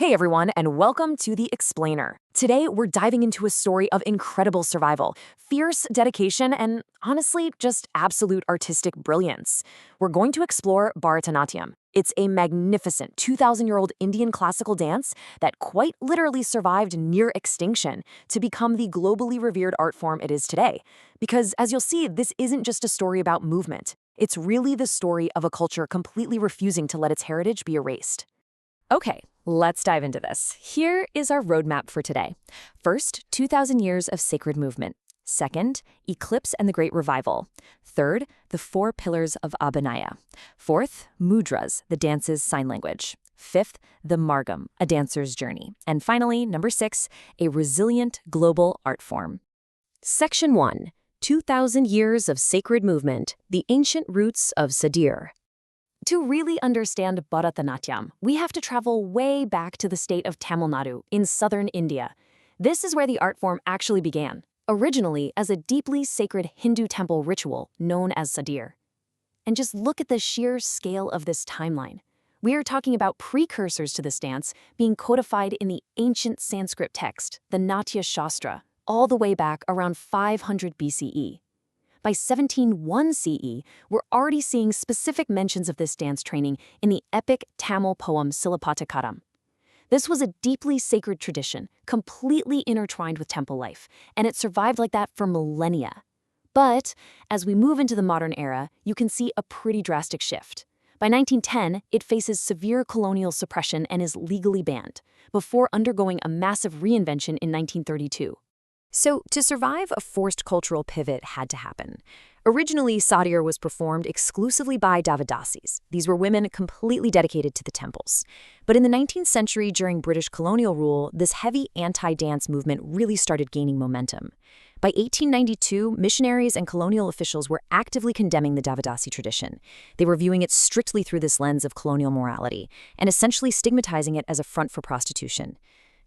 Hey everyone, and welcome to The Explainer. Today, we're diving into a story of incredible survival, fierce dedication, and honestly, just absolute artistic brilliance. We're going to explore Bharatnatyam. It's a magnificent 2,000-year-old Indian classical dance that quite literally survived near extinction to become the globally revered art form it is today. Because, as you'll see, this isn't just a story about movement. It's really the story of a culture completely refusing to let its heritage be erased. Okay, let's dive into this. Here is our roadmap for today. First, 2,000 years of sacred movement. Second, eclipse and the Great Revival. Third, the 4 pillars of Abhinaya. Fourth, mudras, the dance's sign language. Fifth, the margam, a dancer's journey. And finally, number 6, a resilient global art form. Section 1, 2,000 years of sacred movement, the ancient roots of Sadir. To really understand Bharatnatyam, we have to travel way back to the state of Tamil Nadu in southern India. This is where the art form actually began, originally as a deeply sacred Hindu temple ritual known as Sadir. And just look at the sheer scale of this timeline. We are talking about precursors to this dance being codified in the ancient Sanskrit text, the Natya Shastra, all the way back around 500 BCE. By 1701 CE, we're already seeing specific mentions of this dance training in the epic Tamil poem Silappatikaram. This was a deeply sacred tradition, completely intertwined with temple life, and it survived like that for millennia. But as we move into the modern era, you can see a pretty drastic shift. By 1910, it faces severe colonial suppression and is legally banned, before undergoing a massive reinvention in 1932. So, to survive, a forced cultural pivot had to happen. Originally, Sadir was performed exclusively by Devidasis. These were women completely dedicated to the temples. But in the 19th century, during British colonial rule, this heavy anti-dance movement really started gaining momentum. By 1892, missionaries and colonial officials were actively condemning the Devidasi tradition. They were viewing it strictly through this lens of colonial morality, and essentially stigmatizing it as a front for prostitution.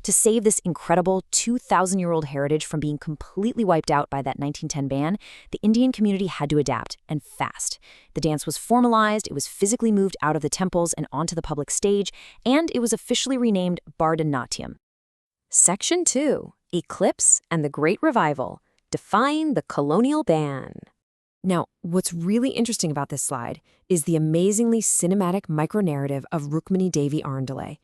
To save this incredible 2,000-year-old heritage from being completely wiped out by that 1910 ban, the Indian community had to adapt, and fast. The dance was formalized, it was physically moved out of the temples and onto the public stage, and it was officially renamed Bharatnatyam. Section 2, Eclipse and the Great Revival, defying the colonial ban. Now, what's really interesting about this slide is the amazingly cinematic micronarrative of Rukmini Devi Arundale.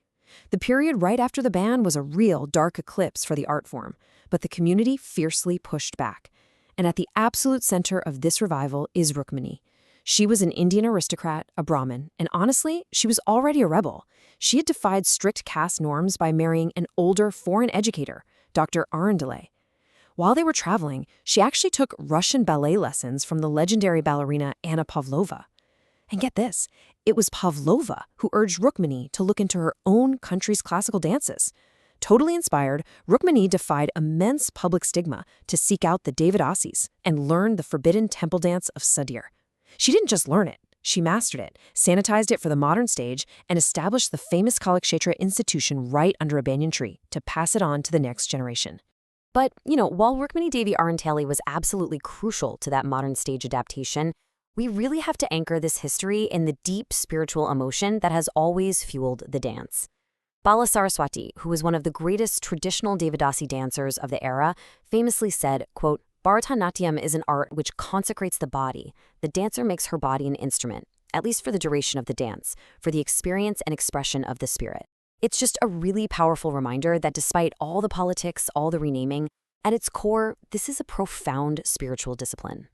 The period right after the ban was a real dark eclipse for the art form, but the community fiercely pushed back. And at the absolute center of this revival is Rukmini. She was an Indian aristocrat, a Brahmin, and honestly, she was already a rebel. She had defied strict caste norms by marrying an older foreign educator, Dr. Arundale. While they were traveling, she actually took Russian ballet lessons from the legendary ballerina Anna Pavlova. And get this, it was Pavlova who urged Rukmini to look into her own country's classical dances. Totally inspired, Rukmini defied immense public stigma to seek out the Devidasis and learn the forbidden temple dance of Sadir. She didn't just learn it, she mastered it, sanitized it for the modern stage, and established the famous Kalakshetra institution right under a banyan tree to pass it on to the next generation. But, while Rukmini Devi Arundale was absolutely crucial to that modern stage adaptation, we really have to anchor this history in the deep spiritual emotion that has always fueled the dance. Bala Saraswati, who was one of the greatest traditional Devidasi dancers of the era, famously said, quote, "Bharatanatyam is an art which consecrates the body. The dancer makes her body an instrument, at least for the duration of the dance, for the experience and expression of the spirit." It's just a really powerful reminder that despite all the politics, all the renaming, at its core, this is a profound spiritual discipline.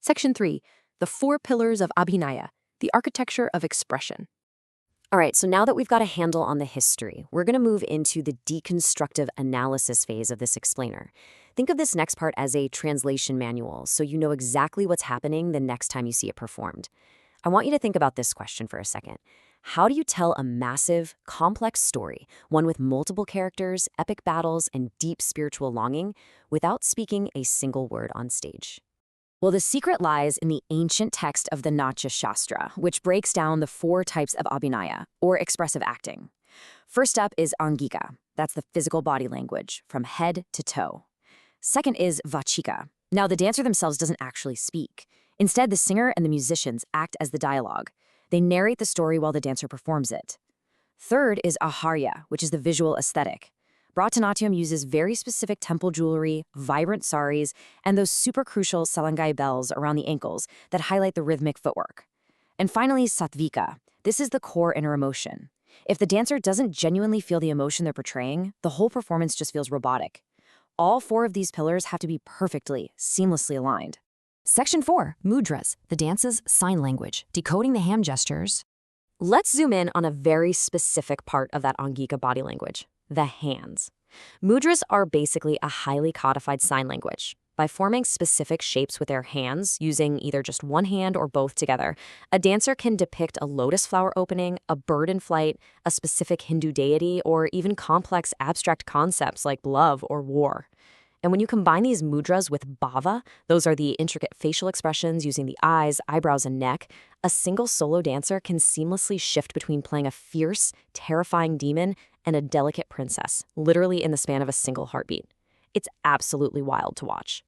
Section 3. The 4 pillars of Abhinaya, the architecture of expression. All right, so now that we've got a handle on the history, we're going to move into the deconstructive analysis phase of this explainer. Think of this next part as a translation manual, so you know exactly what's happening the next time you see it performed. I want you to think about this question for a second. How do you tell a massive, complex story, one with multiple characters, epic battles, and deep spiritual longing, without speaking a single word on stage? Well, the secret lies in the ancient text of the Natya Shastra, which breaks down the 4 types of abhinaya, or expressive acting. First up is angika. That's the physical body language, from head to toe. Second is vachika. Now, the dancer themselves doesn't actually speak. Instead, the singer and the musicians act as the dialogue. They narrate the story while the dancer performs it. Third is aharya, which is the visual aesthetic. Bharatnatyam uses very specific temple jewelry, vibrant saris, and those super crucial salangai bells around the ankles that highlight the rhythmic footwork. And finally, sattvika. This is the core inner emotion. If the dancer doesn't genuinely feel the emotion they're portraying, the whole performance just feels robotic. All four of these pillars have to be perfectly, seamlessly aligned. Section 4, mudras, the dance's sign language, decoding the hand gestures. Let's zoom in on a very specific part of that Angika body language, the hands. Mudras are basically a highly codified sign language. By forming specific shapes with their hands, using either just one hand or both together, a dancer can depict a lotus flower opening, a bird in flight, a specific Hindu deity, or even complex abstract concepts like love or war. And when you combine these mudras with bhava, those are the intricate facial expressions using the eyes, eyebrows, and neck, a single solo dancer can seamlessly shift between playing a fierce, terrifying demon and a delicate princess, literally in the span of a single heartbeat. It's absolutely wild to watch.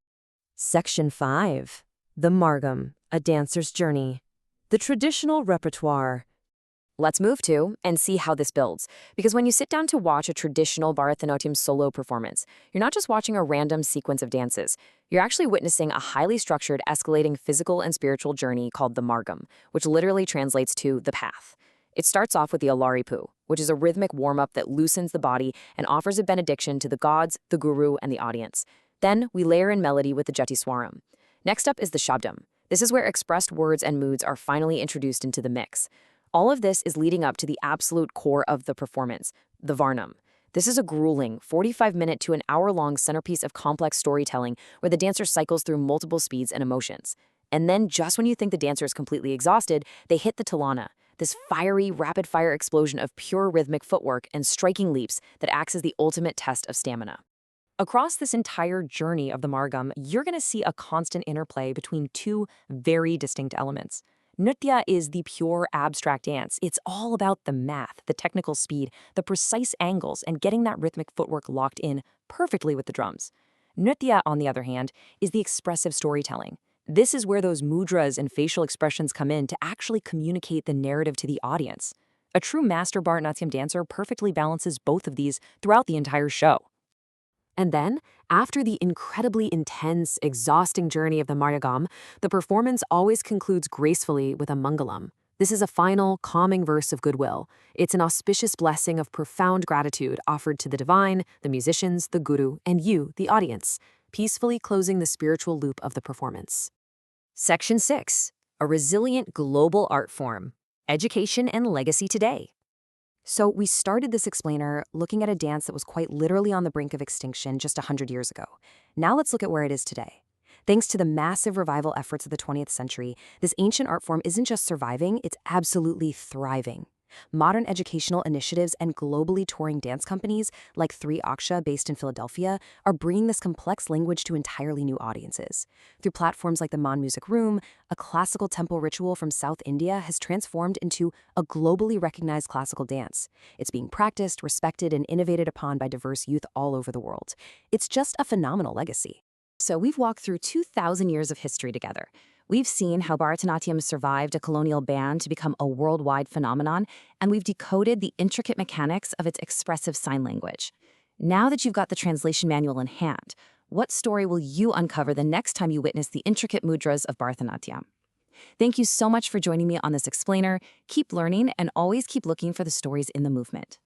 Section 5. The Margam, a dancer's journey. The traditional repertoire. Let's move to and see how this builds. Because when you sit down to watch a traditional Bharatnatyam solo performance, you're not just watching a random sequence of dances. You're actually witnessing a highly structured, escalating physical and spiritual journey called the Margam, which literally translates to the path. It starts off with the Alaripu, which is a rhythmic warm-up that loosens the body and offers a benediction to the gods, the guru, and the audience. Then we layer in melody with the Jatiswaram. Next up is the Shabdam. This is where expressed words and moods are finally introduced into the mix. All of this is leading up to the absolute core of the performance, the Varnam. This is a grueling, 45-minute to an hour-long centerpiece of complex storytelling where the dancer cycles through multiple speeds and emotions. And then, just when you think the dancer is completely exhausted, they hit the Talana, this fiery, rapid-fire explosion of pure rhythmic footwork and striking leaps that acts as the ultimate test of stamina. Across this entire journey of the Margam, you're going to see a constant interplay between two very distinct elements. Nritya is the pure abstract dance. It's all about the math, the technical speed, the precise angles, and getting that rhythmic footwork locked in perfectly with the drums. Nritya, on the other hand, is the expressive storytelling. This is where those mudras and facial expressions come in to actually communicate the narrative to the audience. A true master Bharatnatyam dancer perfectly balances both of these throughout the entire show. And then, after the incredibly intense, exhausting journey of the Margam, the performance always concludes gracefully with a mangalam. This is a final, calming verse of goodwill. It's an auspicious blessing of profound gratitude offered to the divine, the musicians, the guru, and you, the audience, peacefully closing the spiritual loop of the performance. Section 6. A resilient global art form. Education and legacy today. So we started this explainer looking at a dance that was quite literally on the brink of extinction just 100 years ago. Now let's look at where it is today. Thanks to the massive revival efforts of the 20th century, this ancient art form isn't just surviving, it's absolutely thriving. Modern educational initiatives and globally touring dance companies like 3 Aksha based in Philadelphia are bringing this complex language to entirely new audiences. Through platforms like the Man Music Room, a classical temple ritual from South India has transformed into a globally recognized classical dance. It's being practiced, respected, and innovated upon by diverse youth all over the world. It's just a phenomenal legacy. So we've walked through 2,000 years of history together. We've seen how Bharatanatyam survived a colonial ban to become a worldwide phenomenon, and we've decoded the intricate mechanics of its expressive sign language. Now that you've got the translation manual in hand, what story will you uncover the next time you witness the intricate mudras of Bharatanatyam? Thank you so much for joining me on this explainer. Keep learning and always keep looking for the stories in the movement.